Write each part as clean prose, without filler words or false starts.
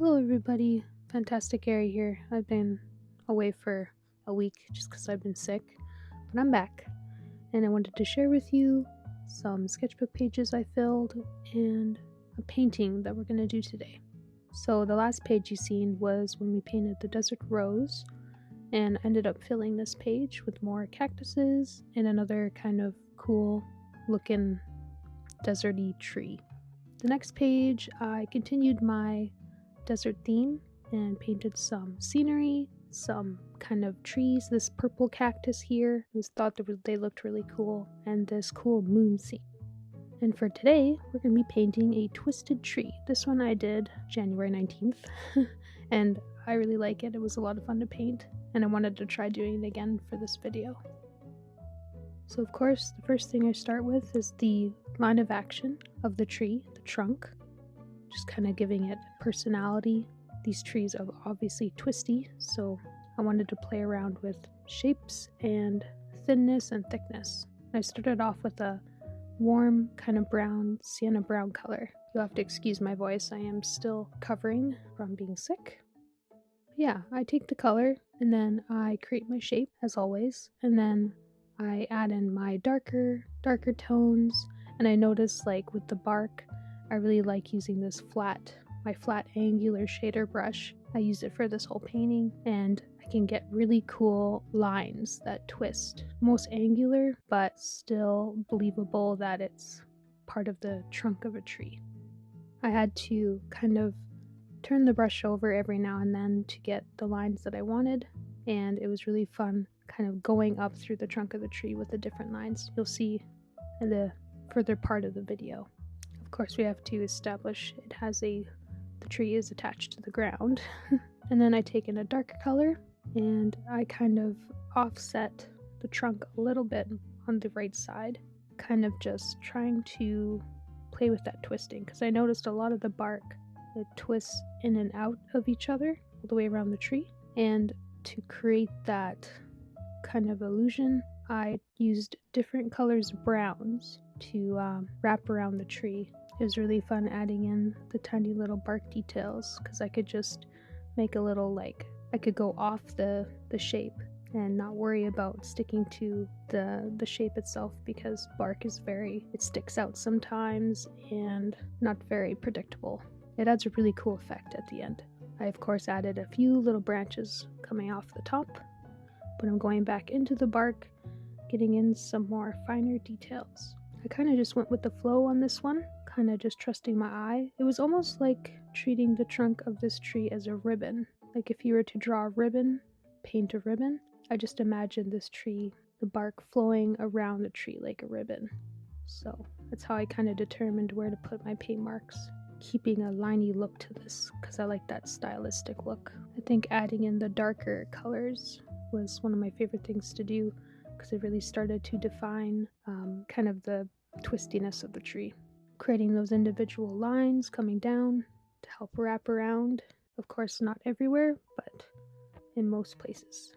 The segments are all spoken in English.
Hello everybody, Fantasticairy here. I've been away for a week just because I've been sick, but I'm back and I wanted to share with you some sketchbook pages I filled and a painting that we're going to do today. So the last page you seen was when we painted the desert rose, and I ended up filling this page with more cactuses and another kind of cool looking deserty tree. The next page I continued my desert theme and painted some scenery, some kind of trees. This purple cactus here, I just thought they looked really cool, and this cool moon scene. And for today, we're going to be painting a twisted tree. This one I did January 19th, and I really like it. It was a lot of fun to paint, and I wanted to try doing it again for this video. So of course, the first thing I start with is the line of action of the tree, the trunk. Just kind of giving it personality. These trees are obviously twisty, so I wanted to play around with shapes and thinness and thickness. I started off with a warm kind of brown, sienna brown color. You'll have to excuse my voice, I am still recovering from being sick. Yeah, I take the color and then I create my shape as always, and then I add in my darker tones, and I notice like with the bark, I really like using this my flat angular shader brush. I use it for this whole painting, and I can get really cool lines that twist. Most angular, but still believable that it's part of the trunk of a tree. I had to kind of turn the brush over every now and then to get the lines that I wanted, and it was really fun kind of going up through the trunk of the tree with the different lines. You'll see in the further part of the video. Of course, we have to establish the tree is attached to the ground. And then I take in a darker color and I kind of offset the trunk a little bit on the right side, kind of just trying to play with that twisting, because I noticed a lot of the bark, it twists in and out of each other all the way around the tree. And to create that kind of illusion, I used different colors of browns to wrap around the tree. It was really fun adding in the tiny little bark details, because I could just make a little, I could go off the shape and not worry about sticking to the shape itself, because bark is it sticks out sometimes and not very predictable. It adds a really cool effect at the end. I of course added a few little branches coming off the top, but I'm going back into the bark, getting in some more finer details. I kind of just went with the flow on this one, kind of just trusting my eye. It was almost like treating the trunk of this tree as a ribbon. Like if you were to draw a ribbon, paint a ribbon, I just imagined this tree, the bark flowing around the tree like a ribbon. So that's how I kind of determined where to put my paint marks, keeping a liney look to this because I like that stylistic look. I think adding in the darker colors was one of my favorite things to do, because it really started to define kind of the twistiness of the tree. Creating those individual lines coming down to help wrap around. Of course, not everywhere, but in most places.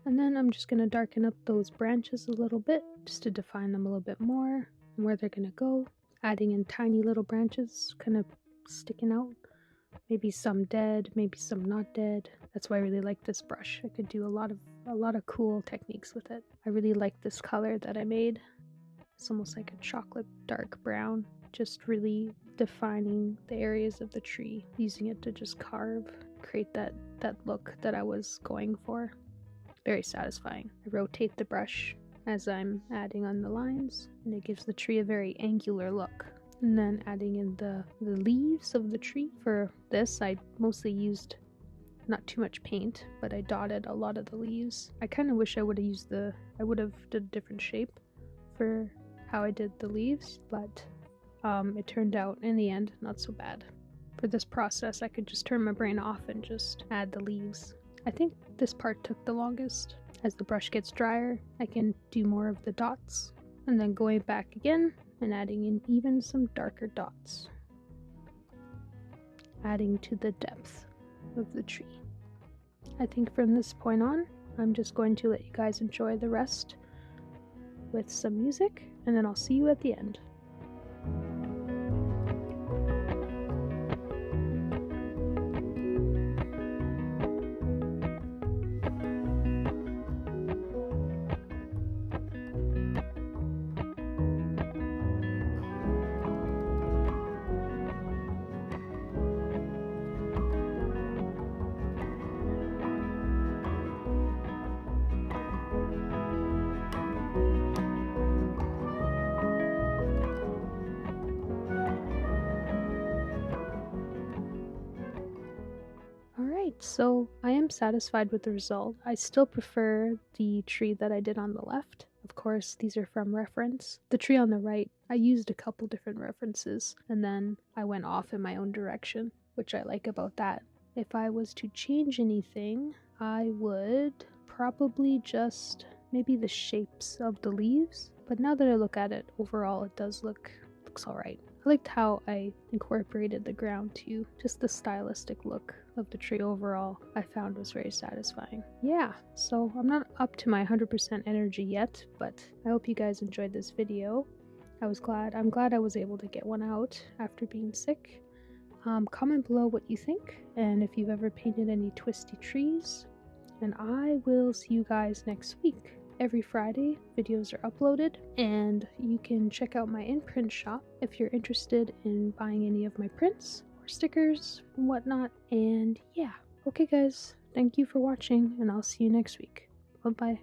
And then I'm just going to darken up those branches a little bit, just to define them a little bit more and where they're going to go. Adding in tiny little branches kind of sticking out. Maybe some dead, maybe some not dead. That's why I really like this brush. I could do a lot of cool techniques with it. I really like this color that I made. It's almost like a chocolate dark brown, just really defining the areas of the tree, using it to just create that look that I was going for. Very satisfying. I rotate the brush as I'm adding on the lines, and it gives the tree a very angular look. And then adding in the leaves of the tree. For this, I mostly used not too much paint, but I dotted a lot of the leaves. I kind of wish I would have did a different shape for how I did the leaves, but it turned out in the end not so bad. For this process, I could just turn my brain off and just add the leaves. I think this part took the longest. As the brush gets drier, I can do more of the dots, and then going back again and adding in even some darker dots, adding to the depth of the tree. I think from this point on, I'm just going to let you guys enjoy the rest with some music, and then I'll see you at the end. So I am satisfied with the result. I still prefer the tree that I did on the left. Of course, these are from reference. The tree on the right, I used a couple different references and then I went off in my own direction, which I like about that. If I was to change anything, I would probably just maybe the shapes of the leaves. But now that I look at it, overall it does looks alright. I liked how I incorporated the ground too. Just the stylistic look of the tree overall I found was very satisfying. Yeah, so I'm not up to my 100% energy yet, but I hope you guys enjoyed this video. I'm glad I was able to get one out after being sick. Comment below what you think and if you've ever painted any twisty trees. And I will see you guys next week. Every Friday, videos are uploaded, and you can check out my in-print shop if you're interested in buying any of my prints or stickers and whatnot. And yeah, okay guys, thank you for watching, and I'll see you next week. Bye-bye.